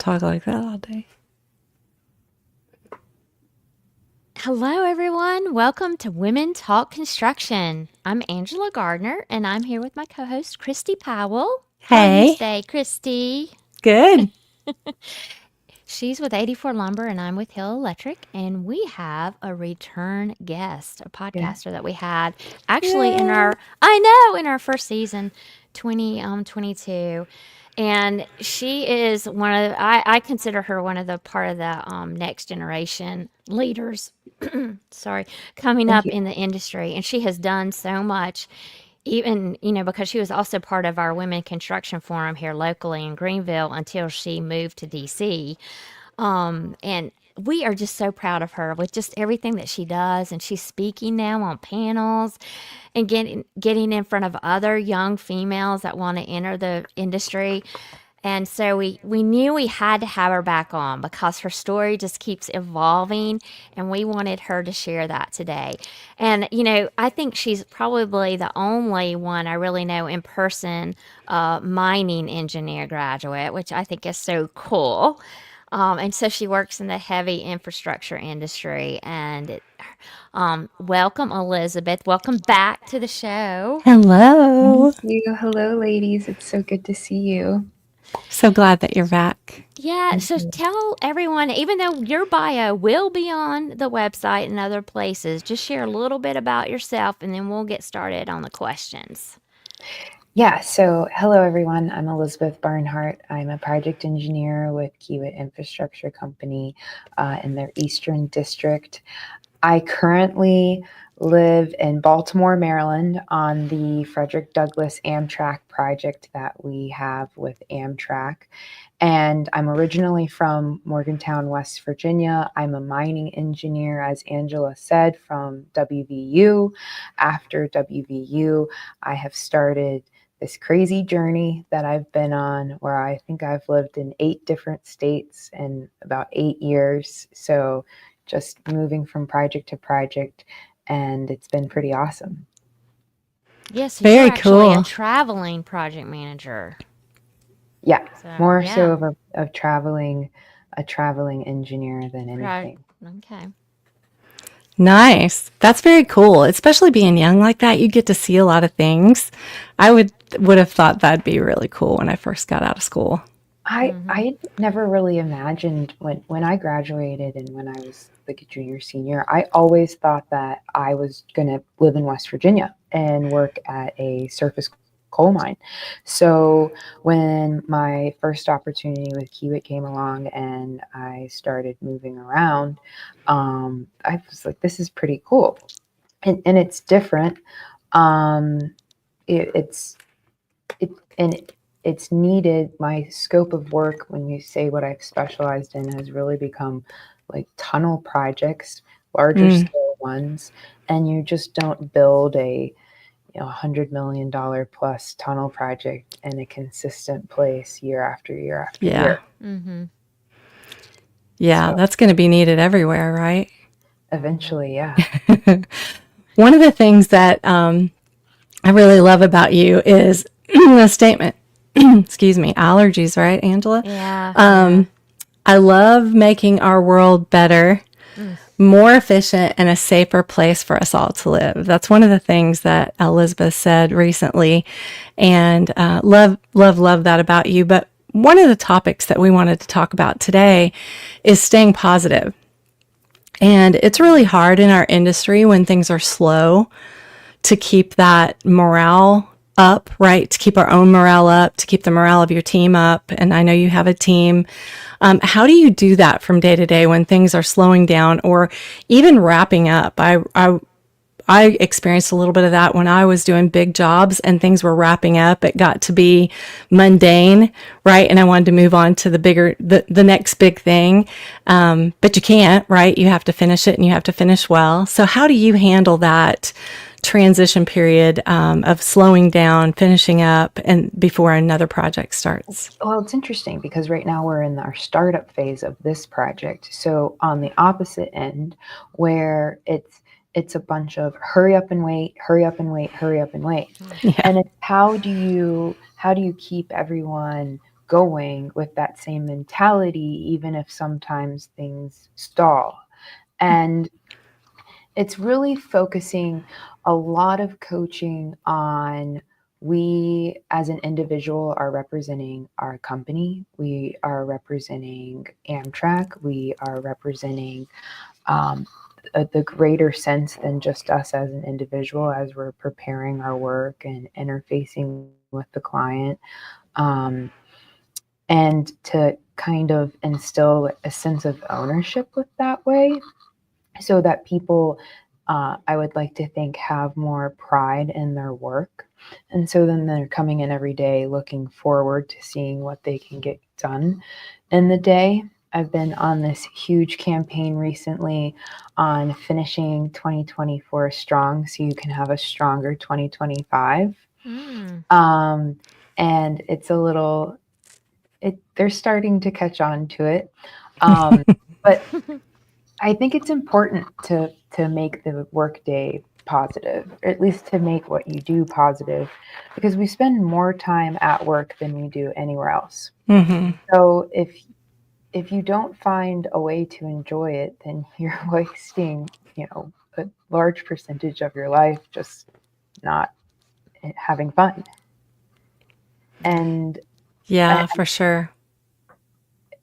talk like that all day. Hello, everyone. Welcome to Women Talk Construction. I'm Angela Gardner, and I'm here with my co host, Christi Powell. How are you Hey, today, Christi? good. She's with 84 Lumber, and I'm with Hill Electric, and we have a return guest, a Yeah. podcaster that we had actually Yay. in our first season, 2022. And she is I consider her one of the part of the next generation leaders, sorry, coming Thank up you. in the industry. And she has done so much, even, because she was also part of our Women Construction Forum here locally in Greenville until she moved to DC. And we are just so proud of her with just everything that she does. And she's speaking now on panels and getting in front of other young females that want to enter the industry. And so we knew we had to have her back on because her story just keeps evolving, and we wanted her to share that today. And, I think she's probably the only one I really know in person, mining engineer graduate, which I think is so cool. And so she works in the heavy infrastructure industry. Welcome, Elizabeth. Welcome back to the show. Hello. Thank you. Hello, ladies. It's so good to see you. So glad that you're back. Yeah, Thank so you. tell everyone, even though your bio will be on the website and other places, just share a little bit about yourself and then we'll get started on the questions. Yeah, so hello, everyone. I'm Elizabeth Barnhart. I'm a project engineer with Kiewit Infrastructure Company in their Eastern District. I currently live in Baltimore, Maryland on the Frederick Douglass Amtrak project that we have with Amtrak. And I'm originally from Morgantown, West Virginia. I'm a mining engineer, as Angela said, from WVU. After WVU, I have started this crazy journey that I've been on where I think I've lived in 8 different states in about 8 years. So just moving from project to project, and it's been pretty awesome. Yeah, so you're Very actually a cool. traveling project manager. Yeah, So, more so yeah. of a traveling engineer than Right. anything. Okay. Nice. That's very cool. Especially being young like that, you get to see a lot of things. I would have thought that'd be really cool when I first got out of school. I never really imagined when I graduated and when I was like a junior senior, I always thought that I was going to live in West Virginia and work at a surface coal mine. So when my first opportunity with Kiewit came along and I started moving around, I was like, this is pretty cool, and it's different. Um, it, it's it and it's needed. My scope of work, when you say what I've specialized in, has really become like tunnel projects, larger Mm, scale ones, and you just don't build a $100 million plus tunnel project in a consistent place year after year after yeah. year. Mm-hmm. Yeah, So that's going to be needed everywhere, right? eventually, yeah. One of the things that I really love about you is the statement, excuse me, allergies, right, Angela? Yeah, yeah. I love making our world better, Mm. more efficient, and a safer place for us all to live. That's one of the things that Elizabeth said recently, and love that about you. But one of the topics that we wanted to talk about today is staying positive. And it's really hard in our industry when things are slow to keep that morale up, right? To keep our own morale up, to keep the morale of your team up. And I know you have a team. How do you do that from day to day when things are slowing down or even wrapping up? I experienced a little bit of that when I was doing big jobs and things were wrapping up. It got to be mundane, right? And I wanted to move on to the next big thing. But you can't, right? You have to finish it and you have to finish well. So how do you handle that transition period of slowing down, finishing up, and before another project starts? Well, it's interesting because right now we're in our startup phase of this project. So on the opposite end, where it's a bunch of hurry up and wait, hurry up and wait, hurry up and wait. Yeah. And it's how do you keep everyone going with that same mentality, even if sometimes things stall. And it's really focusing a lot of coaching on, we as an individual are representing our company, we are representing Amtrak, we are representing the greater sense than just us as an individual as we're preparing our work and interfacing with the client. Um, and to kind of instill a sense of ownership with that way, so that people, I would like to think, have more pride in their work. And so then they're coming in every day looking forward to seeing what they can get done in the day. I've been on this huge campaign recently on finishing 2024 strong so you can have a stronger 2025. Um, and it's a little, they're starting to catch on to it. But I think it's important to make the workday positive, or at least to make what you do positive, because we spend more time at work than we do anywhere else. Mm-hmm. So if you don't find a way to enjoy it, then you're wasting, a large percentage of your life just not having fun. And Yeah, for sure.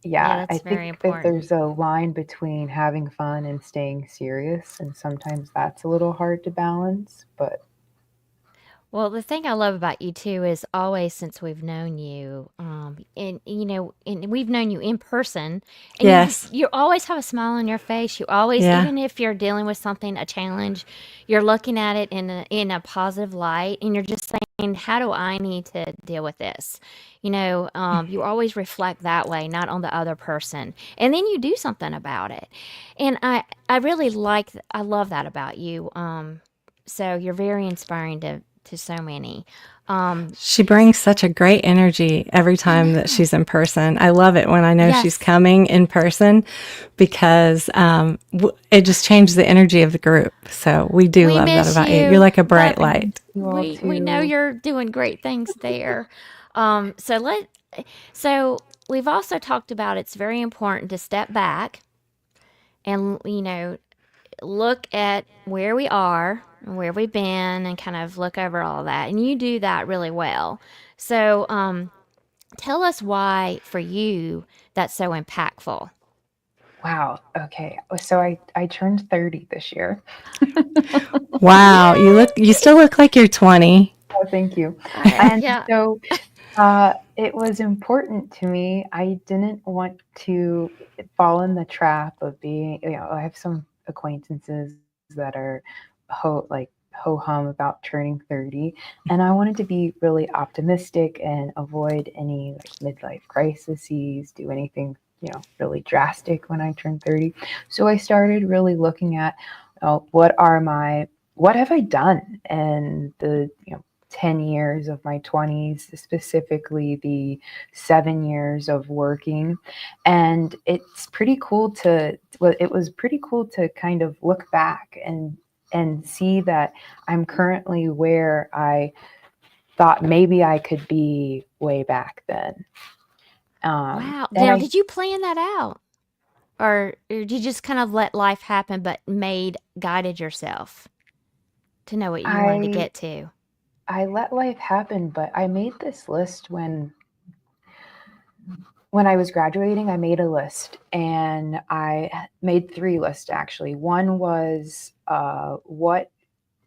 yeah, I that's very think that important. there's a line between having fun and staying serious, and sometimes that's a little hard to balance, but Well, the thing I love about you too is always since we've known you, and we've known you in person, and Yes. you always have a smile on your face. You always, Yeah. even if you're dealing with something, a challenge, you're looking at it in a positive light, and you're just saying, "How do I need to deal with this?" You always reflect that way, not on the other person, and then you do something about it. And I really I love that about you. So you're very inspiring to so many. She brings such a great energy every I time that know. she's in person. I love it when I know she's Yes. coming in person because it just changes the energy of the group. So we do We love that miss about you. You're you, like a bright but I miss light. you all we know too. you're doing great things there. Um, so let so we've also talked about it's very important to step back and look at where we are and where we've been and kind of look over all that. And you do that really well. So tell us why for you that's so impactful. Wow. Okay. So I turned 30 this year. Wow. Yay! You still look like you're 20. Oh, thank you. And Yeah. so it was important to me. I didn't want to fall in the trap of being, I have some acquaintances that are ho hum about turning 30. And I wanted to be really optimistic and avoid any like midlife crises, do anything, really drastic when I turned 30. So I started really looking at what have I done in the, 10 years of my 20s, specifically the 7 years of working. And it was pretty cool to kind of look back and see that I'm currently where I thought maybe I could be way back then. Wow. And Now, did you plan that out? Or did you just kind of let life happen but guided yourself to know what you wanted to I get to? I let life happen, but I made this list when I was graduating. I made a list, and I made three lists actually. One was what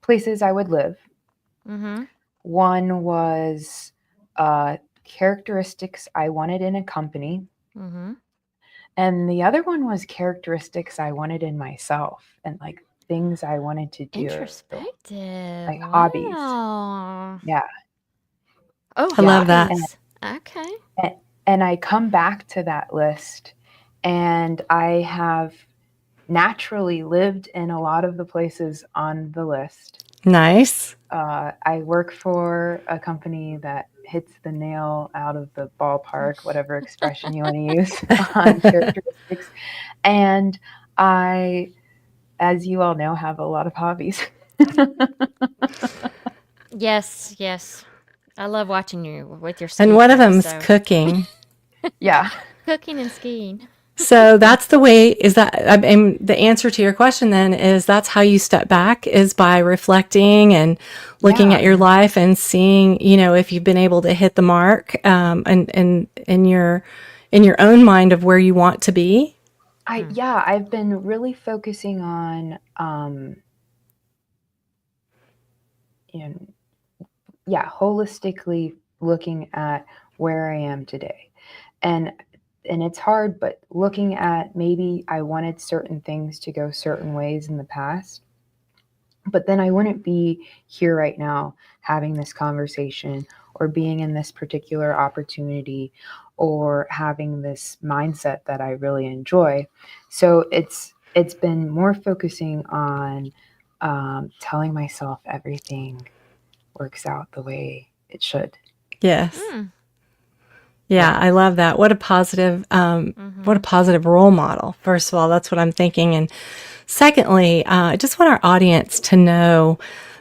places I would live. Mm-hmm. One was characteristics I wanted in a company, Mm-hmm. and the other one was characteristics I wanted in myself, and like things I wanted to do, Introspective. like hobbies. Wow. Yeah, Oh, I yeah. love that. hobbies. Okay. And, and I come back to that list, and I have naturally lived in a lot of the places on the list. Nice. I work for a company that hits the nail out of the ballpark, whatever expression you want to use, on characteristics. And I, as you all know, have a lot of hobbies. Yes, yes. I love watching you with your And one of skincare. them's So cooking. Yeah. Cooking and skiing. So that's the way, is that, I mean, the answer to your question then is that's how you step back, is by reflecting and looking at Yeah. your life and seeing, if you've been able to hit the mark, and in your own mind of where you want to be. I've been really focusing on, you know, holistically looking at where I am today. And it's hard, but looking at maybe I wanted certain things to go certain ways in the past, but then I wouldn't be here right now having this conversation or being in this particular opportunity or having this mindset that I really enjoy. So it's been more focusing on telling myself everything works out the way it should. Yes. Mm. Yeah, Yeah. I love that. What a positive role model. First of all, that's what I'm thinking. And secondly, I just want our audience to know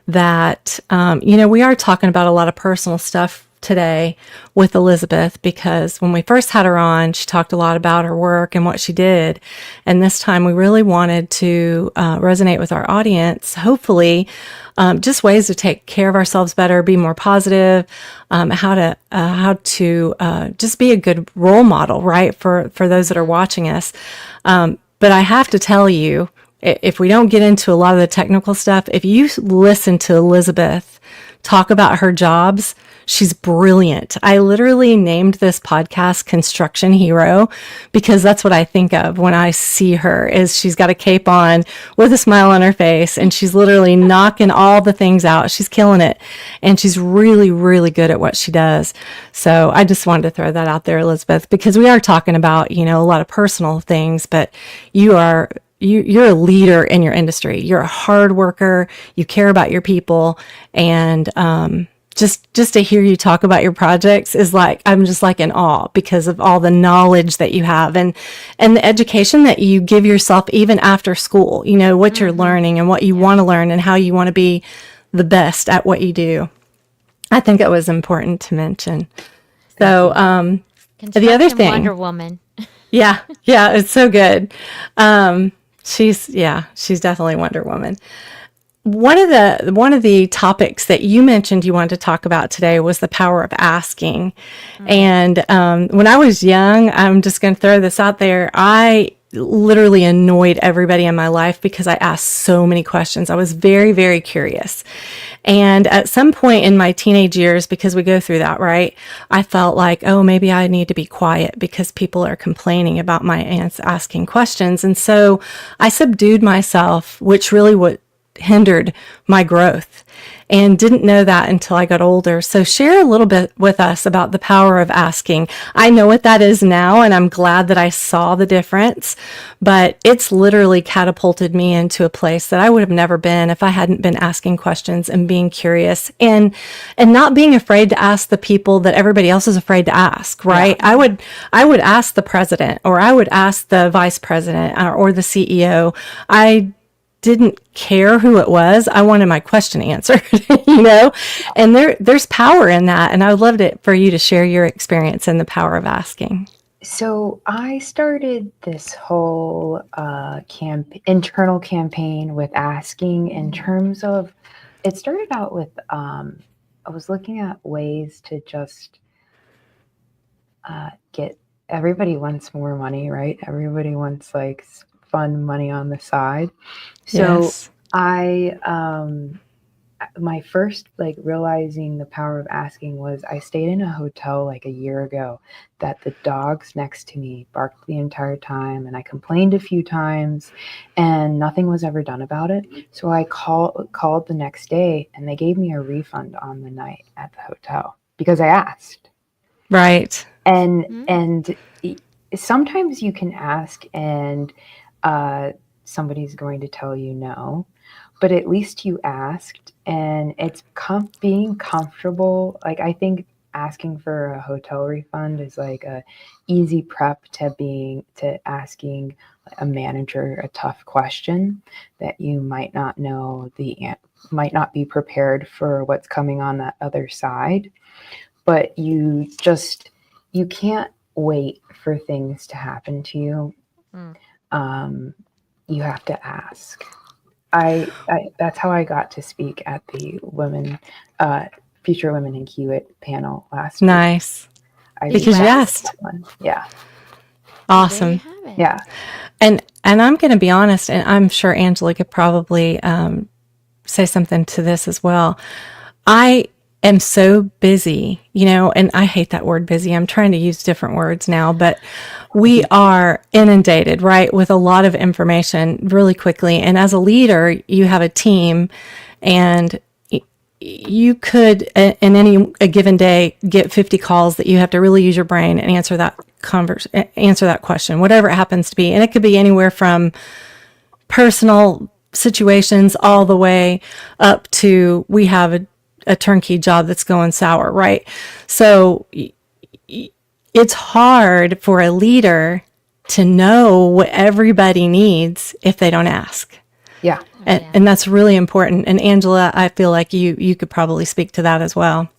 that, we are talking about a lot of personal stuff today with Elizabeth, because when we first had her on, she talked a lot about her work and what she did. And this time we really wanted to resonate with our audience, hopefully, just ways to take care of ourselves better, be more positive, how to just be a good role model, right, for those that are watching us. But I have to tell you, if we don't get into a lot of the technical stuff, if you listen to Elizabeth talk about her jobs, she's brilliant. I literally named this podcast Construction Hero because that's what I think of when I see her, is she's got a cape on with a smile on her face and she's literally knocking all the things out. She's killing it. And she's really, really good at what she does. So I just wanted to throw that out there, Elizabeth, because we are talking about, a lot of personal things, but you're a leader in your industry. You're a hard worker. You care about your people. And, just to hear you talk about your projects is like, I'm just like in awe because of all the knowledge that you have and the education that you give yourself even after school, what you're learning and what you want to learn and how you want to be the best at what you do. I think it was important to mention. So, the other Construction thing, Wonder Woman. yeah, it's so good. She's definitely Wonder Woman. One of the topics that you mentioned you wanted to talk about today was the power of asking. And when I was young, I'm just going to throw this out there, I literally annoyed everybody in my life because I asked so many questions. I was very, very curious. And at some point in my teenage years, because we go through that, right, I felt like, oh, maybe I need to be quiet because people are complaining about my aunts asking questions. And so I subdued myself, which really would hindered my growth, and didn't know that until I got older. So share a little bit with us about the power of asking. I know what that is now, and I'm glad that I saw the difference, but it's literally catapulted me into a place that I would have never been if I hadn't been asking questions and being curious and not being afraid to ask the people that everybody else is afraid to ask, right? Yeah. I would ask the president, or I would ask the vice president, or the CEO. I didn't care who it was. I wanted my question answered, and there's power in that. And I would love it for you to share your experience and the power of asking. So I started this whole internal campaign with asking in terms of, it started out with, I was looking at ways to just get, everybody wants more money, right? Everybody wants like fun money on the side. So Yes. my first like realizing the power of asking was I stayed in a hotel like a year ago that the dogs next to me barked the entire time, and I complained a few times and nothing was ever done about it. So I called the next day and they gave me a refund on the night at the hotel because I asked. Right. And sometimes you can ask and somebody's going to tell you no, but at least you asked, and it's being comfortable. Like, I think asking for a hotel refund is like a easy prep to asking a manager a tough question that you might not know might not be prepared for what's coming on that other side. But you can't wait for things to happen to you. Mm. You have to ask. That's how I got to speak at the Future Women in Kiewit panel last week. Nice. I Did you Because you reached out ask? to asked. someone. Yeah. Well, there you Awesome. have it. Yeah. And I'm going to be honest, and I'm sure Angela could probably say something to this as well. I am so busy, and I hate that word busy. I'm trying to use different words now, but we are inundated, right, with a lot of information really quickly. And as a leader, you have a team, and you could, in a given day, get 50 calls that you have to really use your brain and answer that question, whatever it happens to be. And it could be anywhere from personal situations all the way up to we have a turnkey job that's going sour, right? So it's hard for a leader to know what everybody needs if they don't ask. Yeah. And that's really important. And Angela, I feel like you could probably speak to that as well.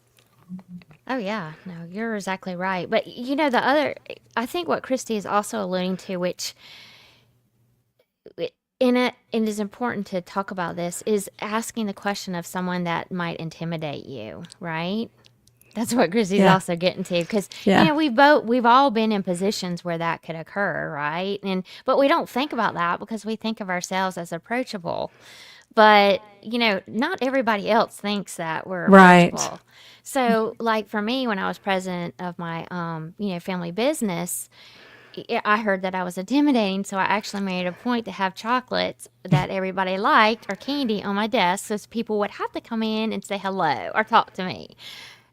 Oh yeah, no, you're exactly right. But I think what Christy is also alluding to, which it is important to talk about this, is asking the question of someone that might intimidate you, right? That's what Christy's Yeah. also getting to, because Yeah. we've all been in positions where that could occur, right? But we don't think about that because we think of ourselves as approachable. But not everybody else thinks that we're Right. approachable. So, like for me, when I was president of my family business, I heard that I was intimidating, so I actually made a point to have chocolates that everybody liked or candy on my desk, so people would have to come in and say hello or talk to me.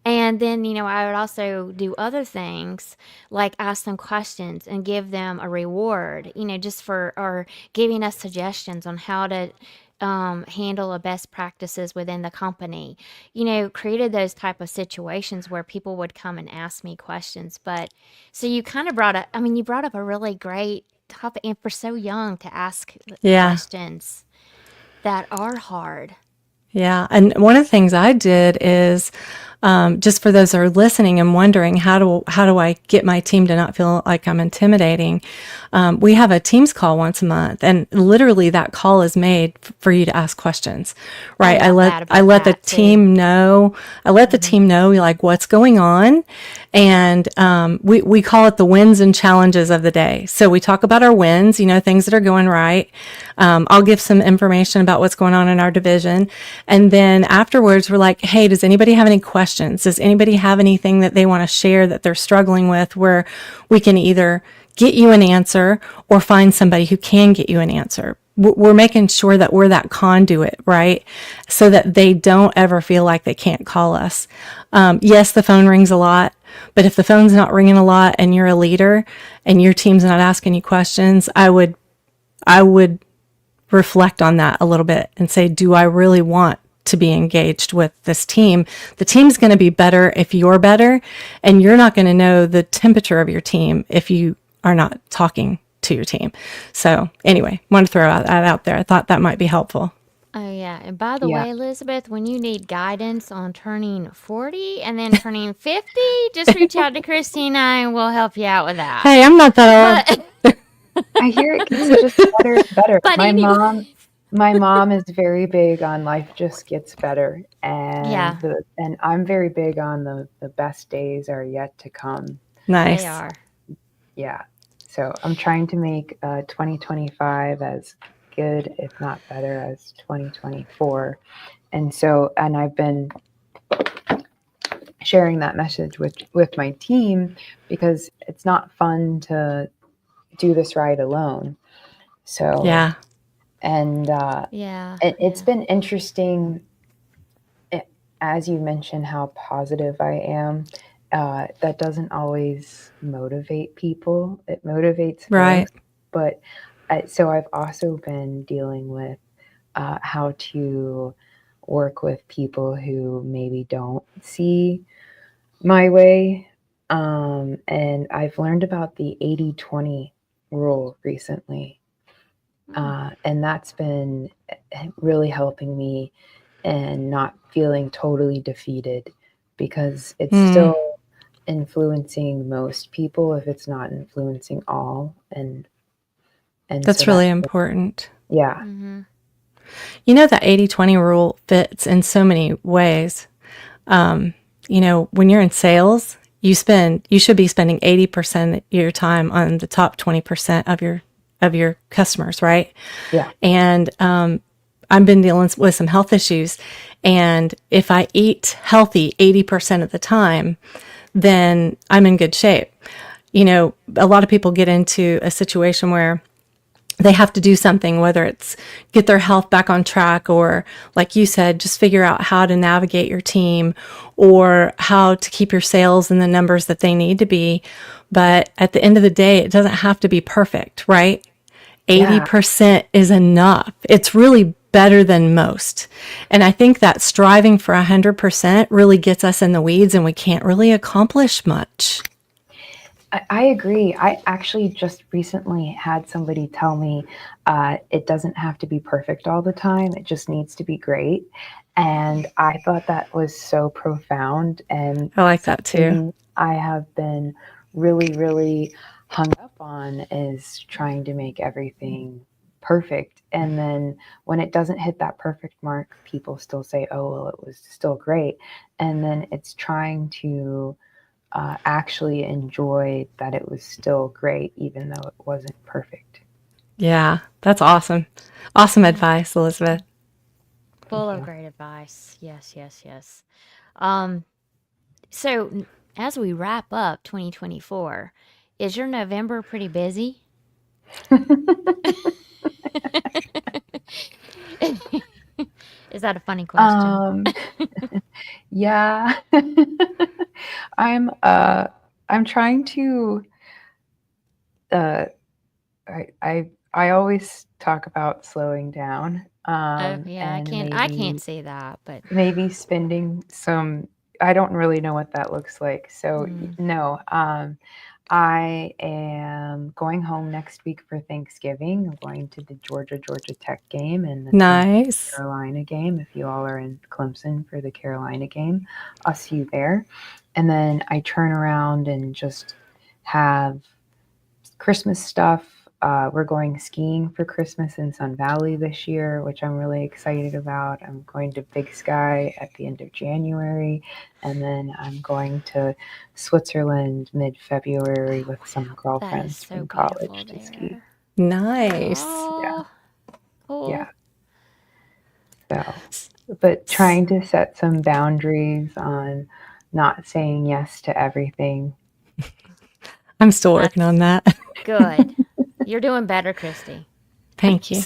And then, I would also do other things like ask them questions and give them a reward, just or giving us suggestions on how to handle a best practices within the company. Created those type of situations where people would come and ask me questions. But so you kind of you brought up a really great topic, and for so young to ask Yeah. questions that are hard. Yeah. And one of the things I did is just for those that are listening and wondering how do I get my team to not feel like I'm intimidating? We have a Teams call once a month, and literally that call is made for you to ask questions, right? love that I about let the that, too. team know. I let the team know like what's going on, and we call it the wins and challenges of the day. So we talk about our wins, things that are going right. I'll give some information about what's going on in our division, and then afterwards we're like, hey, does anybody have any questions? Does anybody have anything that they want to share that they're struggling with, where we can either get you an answer or find somebody who can get you an answer? We're making sure that we're that conduit, right? So that they don't ever feel like they can't call us. Yes, the phone rings a lot, but if the phone's not ringing a lot and you're a leader and your team's not asking you questions, I would reflect on that a little bit and say, do I really want to be engaged with this team? The team's going to be better if you're better, and you're not going to know the temperature of your team if you are not talking to your team. So anyway, want to throw that out there. I thought that might be helpful. Oh, yeah. And by the Yeah. way, Elizabeth, when you need guidance on turning 40 and then turning 50, just reach out to Christy and I, and we'll help you out with that. Hey, I'm not that old. But, I hear it gets just better and better. but anyway, My mom is very big on life just gets better, and yeah, and I'm very big on the best days are yet to come. they Nice. are. Yeah. So I'm trying to make 2025 as good, if not better, as 2024. And I've been sharing that message with my team, because it's not fun to do this ride alone. So Yeah. and Yeah. it's been interesting, as you mentioned, how positive I am. That doesn't always motivate people. It motivates Right. us, but so I've also been dealing with how to work with people who maybe don't see my way. And I've learned about the 80-20 rule recently. And that's been really helping me and not feeling totally defeated, because it's still influencing most people if it's not influencing all. And so That's really important. yeah. You know, that 80-20 rule fits in so many ways. When you're in sales, you should be spending 80% of your time on the top 20% of your customers, right? Yeah. And I've been dealing with some health issues, and if I eat healthy 80% of the time, then I'm in good shape. A lot of people get into a situation where they have to do something, whether it's get their health back on track, or like you said, just figure out how to navigate your team, or how to keep your sales in the numbers that they need to be. But at the end of the day, it doesn't have to be perfect, right? 80% is enough. It's really better than most. And I think that striving for 100% really gets us in the weeds, and we can't really accomplish much. I agree. I actually just recently had somebody tell me it doesn't have to be perfect all the time. It just needs to be great. And I thought that was so profound. And I like that too. I have been really, really hung up on is trying to make everything perfect. And then when it doesn't hit that perfect mark, people still say, oh, well, it was still great. And then it's trying to actually enjoy that it was still great, even though it wasn't perfect. Yeah, that's awesome. Awesome advice, Elizabeth. Full of great advice. Yes, yes, yes. So as we wrap up 2024, is your November pretty busy? Is that a funny question? Yeah. I'm trying to I always talk about slowing down. Yeah, And I can't see that, but maybe spending some, I don't really know what that looks like. So no, I am going home next week for Thanksgiving. I'm going to the Georgia Tech game and the Nice. Carolina game. If you all are in Clemson for the Carolina game, I'll see you there. And then I turn around and just have Christmas stuff. We're going skiing for Christmas in Sun Valley this year, which I'm really excited about. I'm going to Big Sky at the end of January, and then I'm going to Switzerland mid-February with some girlfriends so from college to ski. Nice. Oh, cool. Yeah. So, but trying to set some boundaries on not saying yes to everything. I'm still working on that. Good. You're doing better, Christy. Thank you.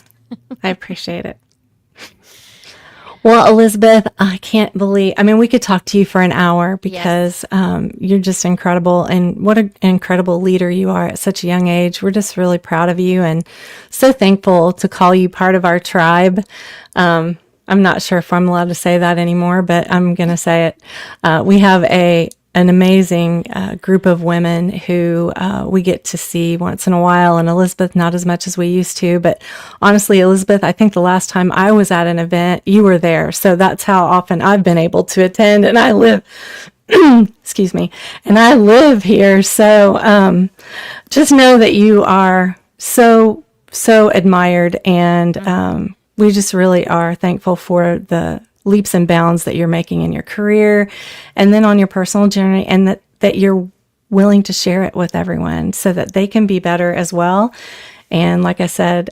I appreciate it. Well, Elizabeth, I can't believe, we could talk to you for an hour because you're just incredible. And what an incredible leader you are at such a young age. We're just really proud of you and so thankful to call you part of our tribe. I'm not sure if I'm allowed to say that anymore, but I'm going to say it. We have an amazing group of women who we get to see once in a while, and Elizabeth, not as much as we used to. But honestly, Elizabeth, I think the last time I was at an event, you were there. So that's how often I've been able to attend, and I live, excuse me, and I live here. So just know that you are so admired, and we just really are thankful for the leaps and bounds that you're making in your career and then on your personal journey, and that you're willing to share it with everyone so that they can be better as well. And like I said,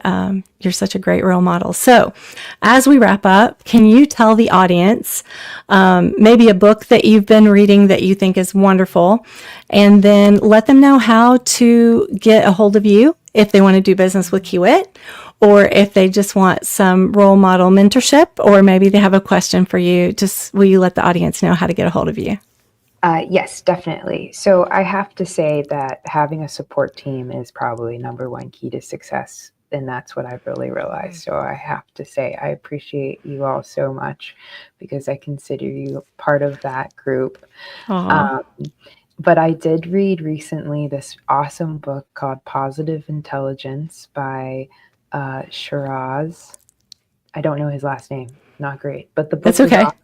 you're such a great role model. So as we wrap up, can you tell the audience maybe a book that you've been reading that you think is wonderful, and then let them know how to get a hold of you if they want to do business with Kiewit, or if they just want some role model mentorship, or maybe they have a question for you. Just will you let the audience know how to get a hold of you? Yes, definitely. So I have to say that having a support team is probably number one key to success. And that's what I've really realized. So I have to say, I appreciate you all so much because I consider you part of that group. But I did read recently this awesome book called Positive Intelligence by Shiraz. I don't know his last name. Not great. But the book is awesome.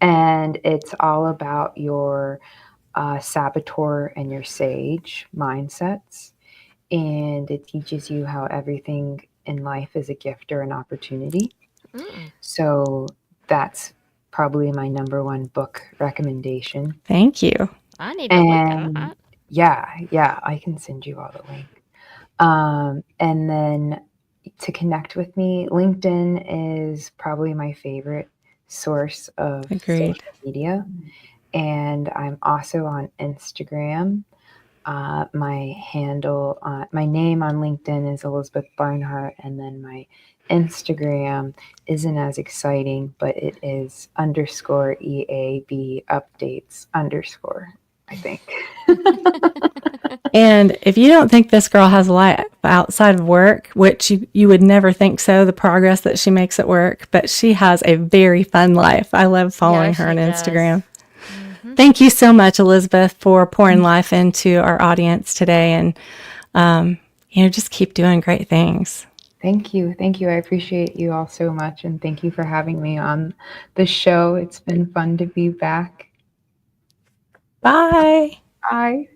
And it's all about your saboteur and your sage mindsets. And it teaches you how everything in life is a gift or an opportunity. So that's probably my number one book recommendation. Thank you. I need to look at that. Yeah, I can send you all the link. And then to connect with me, LinkedIn is probably my favorite source of Agreed. social media. And I'm also on Instagram. My handle, my name on LinkedIn is Elizabeth Barnhart, and then my Instagram isn't as exciting, but it is _EAB updates _ I think. And if you don't think this girl has a life outside of work, which you would never think so, the progress that she makes at work, but she has a very fun life. I love following her on Instagram. Thank you so much, Elizabeth, for pouring life into our audience today. And, just keep doing great things. Thank you. Thank you. I appreciate you all so much. And thank you for having me on the show. It's been fun to be back. Bye. Bye.